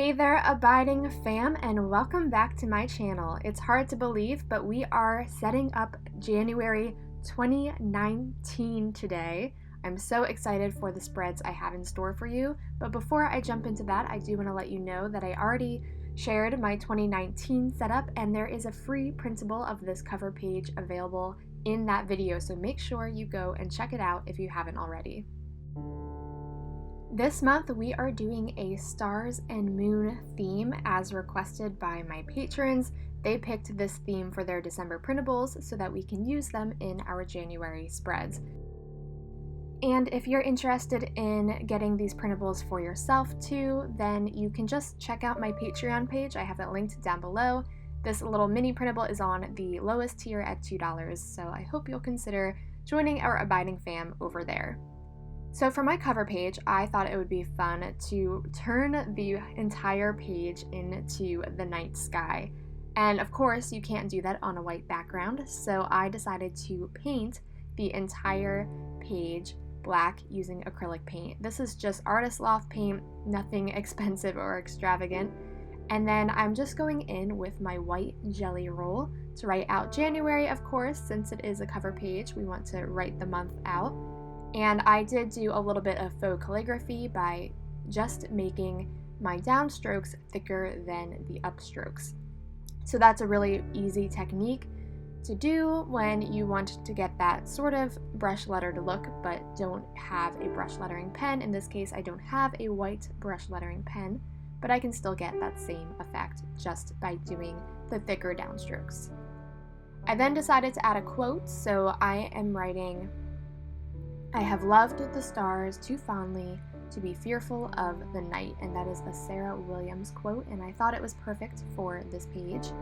Hey there, Abiding fam, and welcome back to my channel. It's hard to believe, but we are setting up January 2019 today. I'm so excited for the spreads I have in store for you, but before I jump into that, I do want to let you know that I already shared my 2019 setup, and there is a free printable of this cover page available in that video, so make sure you go and check it out if you haven't already. This month we are doing a stars and moon theme as requested by my patrons. They picked this theme for their December printables so that we can use them in our January spreads. And if you're interested in getting these printables for yourself too, then you can just check out my Patreon page. I have it linked down below. This little mini printable is on the lowest tier at $2, so I hope you'll consider joining our Abiding fam over there. So for my cover page, I thought it would be fun to turn the entire page into the night sky. And of course, you can't do that on a white background, so I decided to paint the entire page black using acrylic paint. This is just Artist Loft paint, nothing expensive or extravagant. And then I'm just going in with my white jelly roll to write out January, of course, since it is a cover page, we want to write the month out. And I did do a little bit of faux calligraphy by just making my downstrokes thicker than the upstrokes. So that's a really easy technique to do when you want to get that sort of brush lettered look but don't have a brush lettering pen. In this case, I don't have a white brush lettering pen, but I can still get that same effect just by doing the thicker downstrokes. I then decided to add a quote, so I am writing, "I have loved the stars too fondly to be fearful of the night," and that is a Sarah Williams quote, and I thought it was perfect for this page.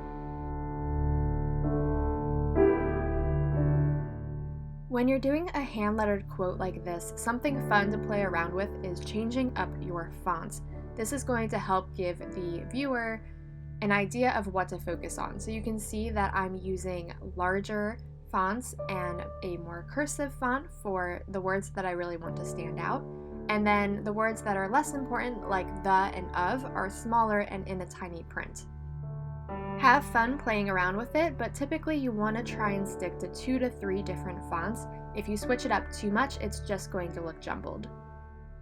When you're doing a hand-lettered quote like this, something fun to play around with is changing up your fonts. This is going to help give the viewer an idea of what to focus on. So you can see that I'm using larger fonts and a more cursive font for the words that I really want to stand out. And then the words that are less important, like the and of, are smaller and in a tiny print. Have fun playing around with it, but typically you want to try and stick to 2 to 3 different fonts. If you switch it up too much, it's just going to look jumbled.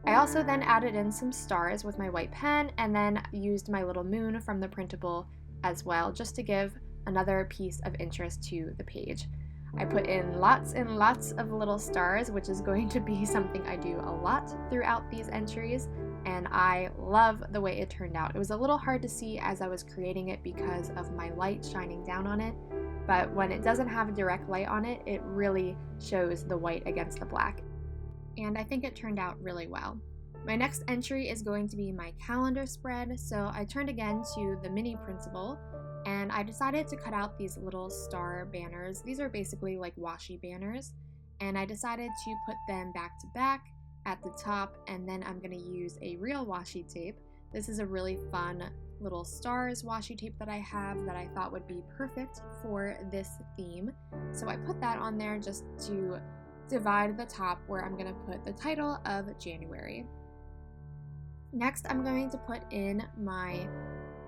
I also then added in some stars with my white pen and then used my little moon from the printable as well, just to give another piece of interest to the page. I put in lots and lots of little stars, which is going to be something I do a lot throughout these entries, and I love the way it turned out. It was a little hard to see as I was creating it because of my light shining down on it, but when it doesn't have a direct light on it, it really shows the white against the black. And I think it turned out really well. My next entry is going to be my calendar spread, so I turned again to the mini printable, and I decided to cut out these little star banners. These are basically like washi banners, and I decided to put them back to back at the top, and then I'm going to use a real washi tape. This is a really fun little stars washi tape that I have that I thought would be perfect for this theme. So I put that on there just to divide the top where I'm going to put the title of January. Next, I'm going to put in my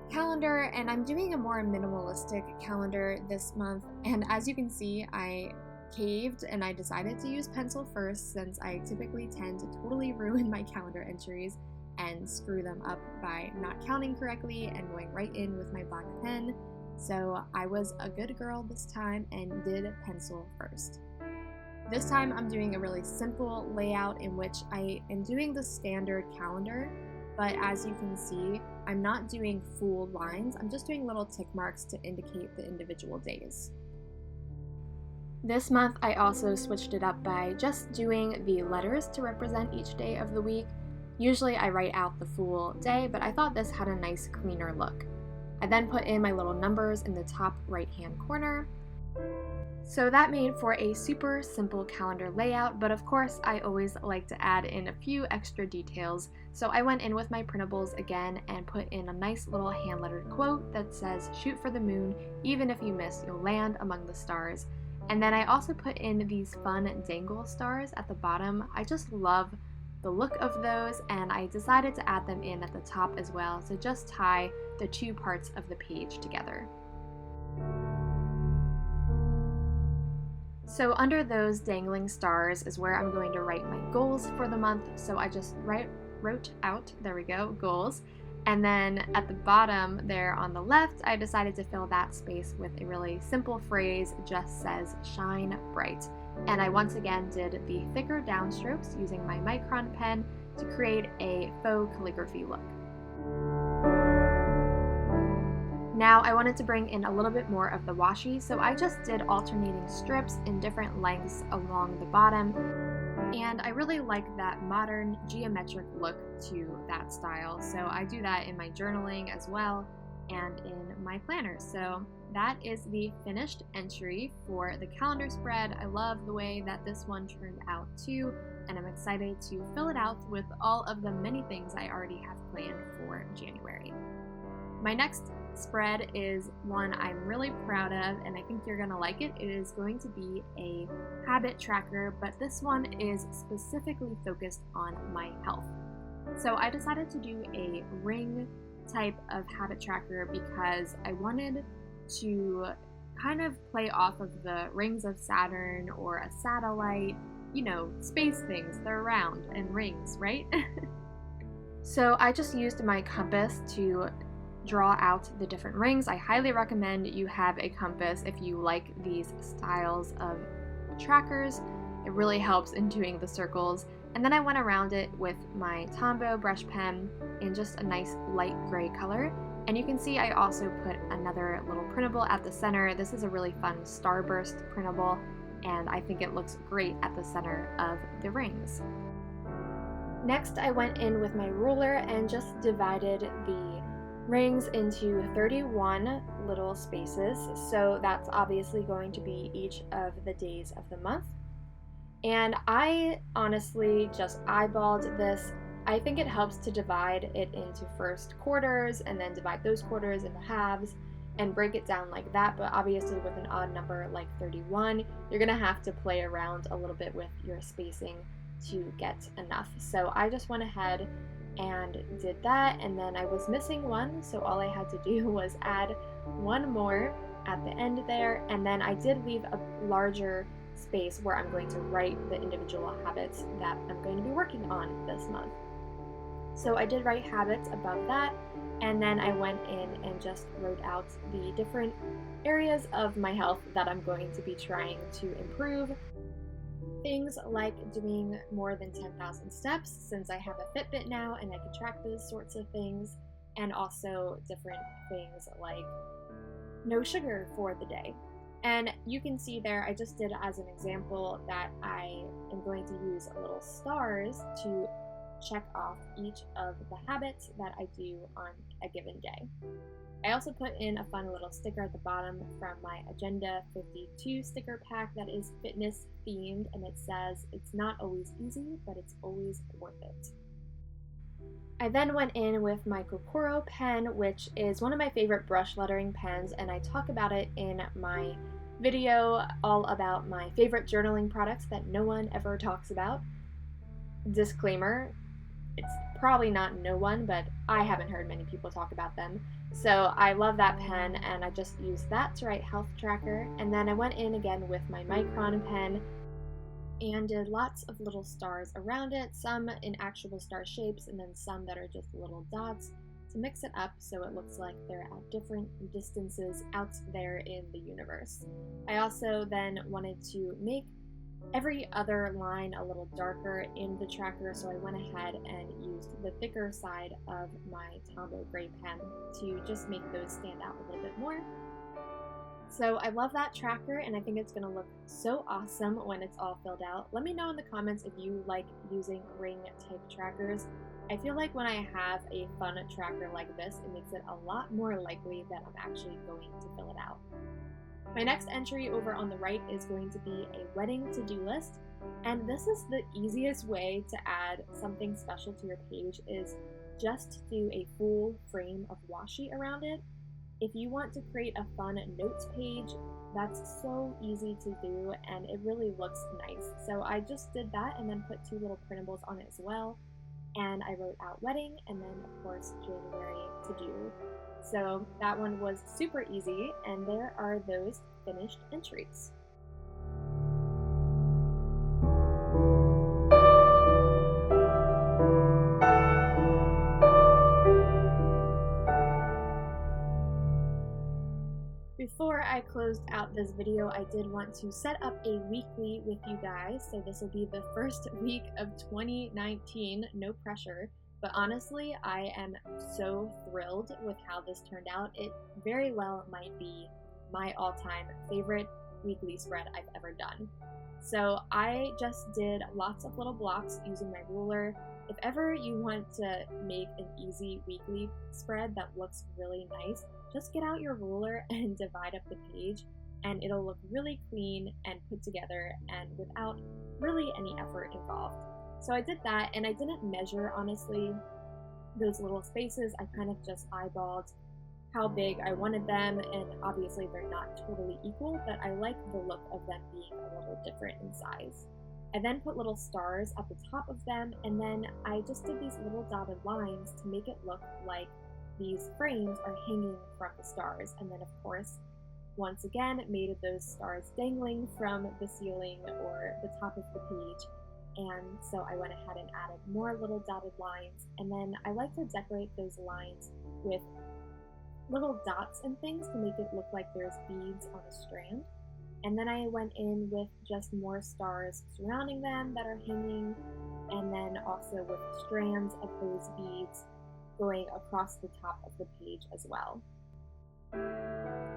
calendar, and I'm doing a more minimalistic calendar this month, and as you can see, I caved and I decided to use pencil first, since I typically tend to totally ruin my calendar entries and screw them up by not counting correctly and going right in with my black pen. So I was a good girl this time and did pencil first. This time I'm doing a really simple layout in which I am doing the standard calendar, but as you can see, I'm not doing full lines, I'm just doing little tick marks to indicate the individual days. This month I also switched it up by just doing the letters to represent each day of the week. Usually I write out the full day, but I thought this had a nice cleaner look. I then put in my little numbers in the top right hand corner. So that made for a super simple calendar layout, but of course I always like to add in a few extra details. So I went in with my printables again and put in a nice little hand-lettered quote that says, "Shoot for the moon, even if you miss, you'll land among the stars." And then I also put in these fun dangle stars at the bottom. I just love the look of those, and I decided to add them in at the top as well to just tie the two parts of the page together. So under those dangling stars is where I'm going to write my goals for the month. So I just wrote out, there we go, goals. And then at the bottom there on the left, I decided to fill that space with a really simple phrase, just says shine bright. And I once again did the thicker downstrokes using my micron pen to create a faux calligraphy look. Now I wanted to bring in a little bit more of the washi, so I just did alternating strips in different lengths along the bottom. And I really like that modern geometric look to that style, so I do that in my journaling as well and in my planner. So that is the finished entry for the calendar spread. I love the way that this one turned out too, and I'm excited to fill it out with all of the many things I already have planned for January. My next spread is one I'm really proud of, and I think you're gonna like it. It is going to be a habit tracker, but this one is specifically focused on my health. So I decided to do a ring type of habit tracker because I wanted to kind of play off of the rings of Saturn or a satellite, you know, space things, they're round and rings, right? So I just used my compass to draw out the different rings. I highly recommend you have a compass if you like these styles of trackers. It really helps in doing the circles. And then I went around it with my Tombow brush pen in just a nice light gray color. And you can see I also put another little printable at the center. This is a really fun starburst printable, and I think it looks great at the center of the rings. Next, I went in with my ruler and just divided the rings into 31 little spaces, so that's obviously going to be each of the days of the month. And I honestly just eyeballed this. I think it helps to divide it into first quarters and then divide those quarters into halves and break it down like that, but obviously with an odd number like 31, you're gonna have to play around a little bit with your spacing to get enough. So I just went ahead and did that, and then I was missing one, so all I had to do was add one more at the end there, and then I did leave a larger space where I'm going to write the individual habits that I'm going to be working on this month. So I did write habits above that, and then I went in and just wrote out the different areas of my health that I'm going to be trying to improve. Things like doing more than 10,000 steps, since I have a Fitbit now and I can track those sorts of things, and also different things like no sugar for the day. And you can see there, I just did as an example that I am going to use little stars to check off each of the habits that I do on a given day. I also put in a fun little sticker at the bottom from my Agenda 52 sticker pack that is fitness themed, and it says, "It's not always easy, but it's always worth it." I then went in with my Kokoro Pen, which is one of my favorite brush lettering pens, and I talk about it in my video all about my favorite journaling products that no one ever talks about. Disclaimer, it's probably not no one, but I haven't heard many people talk about them. So I love that pen, and I just used that to write health tracker. And then I went in again with my micron pen and did lots of little stars around it, some in actual star shapes and then some that are just little dots to mix it up so it looks like they're at different distances out there in the universe. I also then wanted to make every other line a little darker in the tracker, so I went ahead and used the thicker side of my Tombow gray pen to just make those stand out a little bit more. So I love that tracker, and I think it's going to look so awesome when it's all filled out. Let me know in the comments if you like using ring type trackers. I feel like when I have a fun tracker like this, it makes it a lot more likely that I'm actually going to fill it out. My next entry over on the right is going to be a wedding to-do list, and this is the easiest way to add something special to your page, is just do a full frame of washi around it. If you want to create a fun notes page, that's so easy to do and it really looks nice. So I just did that and then put 2 little printables on it as well. And I wrote out wedding and then of course January to do. So that one was super easy, and there are those finished entries. Before I closed out this video, I did want to set up a weekly with you guys. So this will be the first week of 2019, no pressure. But honestly, I am so thrilled with how this turned out. It very well might be my all-time favorite weekly spread I've ever done. So I just did lots of little blocks using my ruler. If ever you want to make an easy weekly spread that looks really nice, just get out your ruler and divide up the page, and it'll look really clean and put together and without really any effort involved. So I did that, and I didn't measure, honestly, those little spaces. I kind of just eyeballed how big I wanted them, and obviously they're not totally equal, but I like the look of them being a little different in size. I then put little stars at the top of them, and then I just did these little dotted lines to make it look like these frames are hanging from the stars. And then of course, once again, made those stars dangling from the ceiling or the top of the page. And so I went ahead and added more little dotted lines, and then I like to decorate those lines with little dots and things to make it look like there's beads on a strand. And then I went in with just more stars surrounding them that are hanging, and then also with strands of those beads going across the top of the page as well.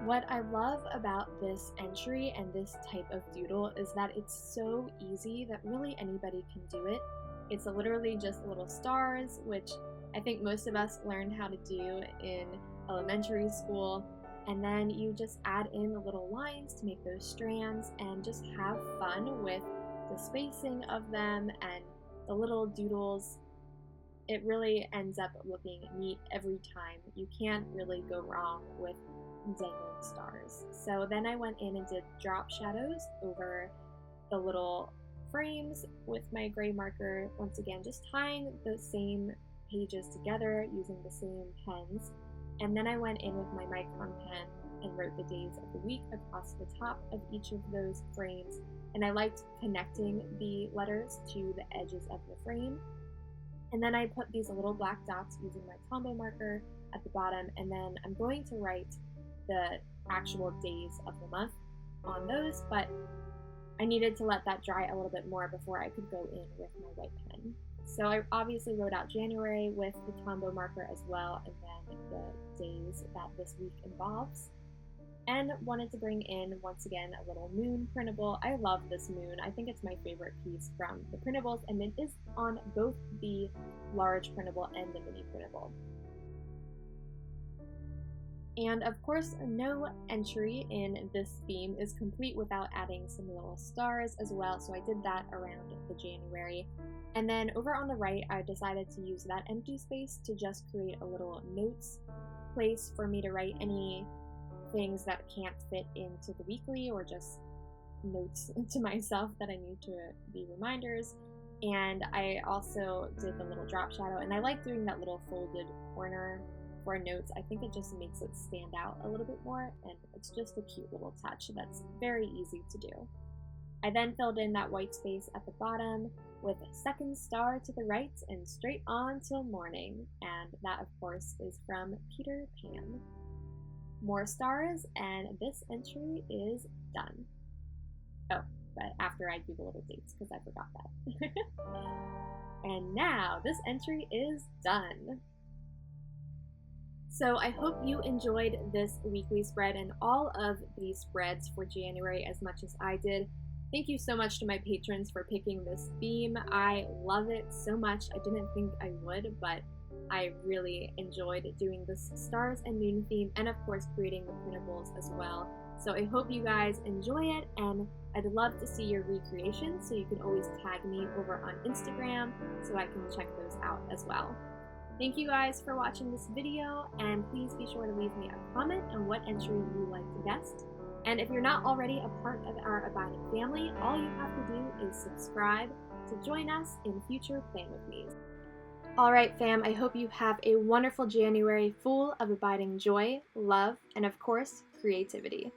What I love about this entry and this type of doodle is that it's so easy that really anybody can do it. It's literally just little stars, which I think most of us learned how to do in elementary school, and then you just add in the little lines to make those strands and just have fun with the spacing of them and the little doodles. It really ends up looking neat every time. You can't really go wrong with dangling stars. So then I went in and did drop shadows over the little frames with my gray marker, once again just tying the same pages together using the same pens. And then I went in with my micron pen and wrote the days of the week across the top of each of those frames. And I liked connecting the letters to the edges of the frame. And then I put these little black dots using my Tombow marker at the bottom, and then I'm going to write the actual days of the month on those, but I needed to let that dry a little bit more before I could go in with my white pen. So I obviously wrote out January with the Tombow marker as well, and then the days that this week involves. And wanted to bring in, once again, a little moon printable. I love this moon. I think it's my favorite piece from the printables, and it is on both the large printable and the mini printable. And of course, no entry in this theme is complete without adding some little stars as well, so I did that around the January. And then over on the right, I decided to use that empty space to just create a little notes place for me to write any things that can't fit into the weekly, or just notes to myself that I need to be reminders. And I also did the little drop shadow, and I like doing that little folded corner for notes. I think it just makes it stand out a little bit more, and it's just a cute little touch that's very easy to do. I then filled in that white space at the bottom with a second star to the right and straight on till morning, and that of course is from Peter Pan. More stars, and this entry is done. Oh, but after I do the little dates, because I forgot that. And now this entry is done. So I hope you enjoyed this weekly spread and all of these spreads for January as much as I did. Thank you so much to my patrons for picking this theme. I love it so much. I didn't think I would, but I really enjoyed doing this stars and moon theme, and of course creating the printables as well. So I hope you guys enjoy it, and I'd love to see your recreations, so you can always tag me over on Instagram so I can check those out as well. Thank you guys for watching this video, and please be sure to leave me a comment on what entry you like the best. And if you're not already a part of our Abiding family, all you have to do is subscribe to join us in future Plan With Me's. All right, fam, I hope you have a wonderful January full of abiding joy, love, and of course, creativity.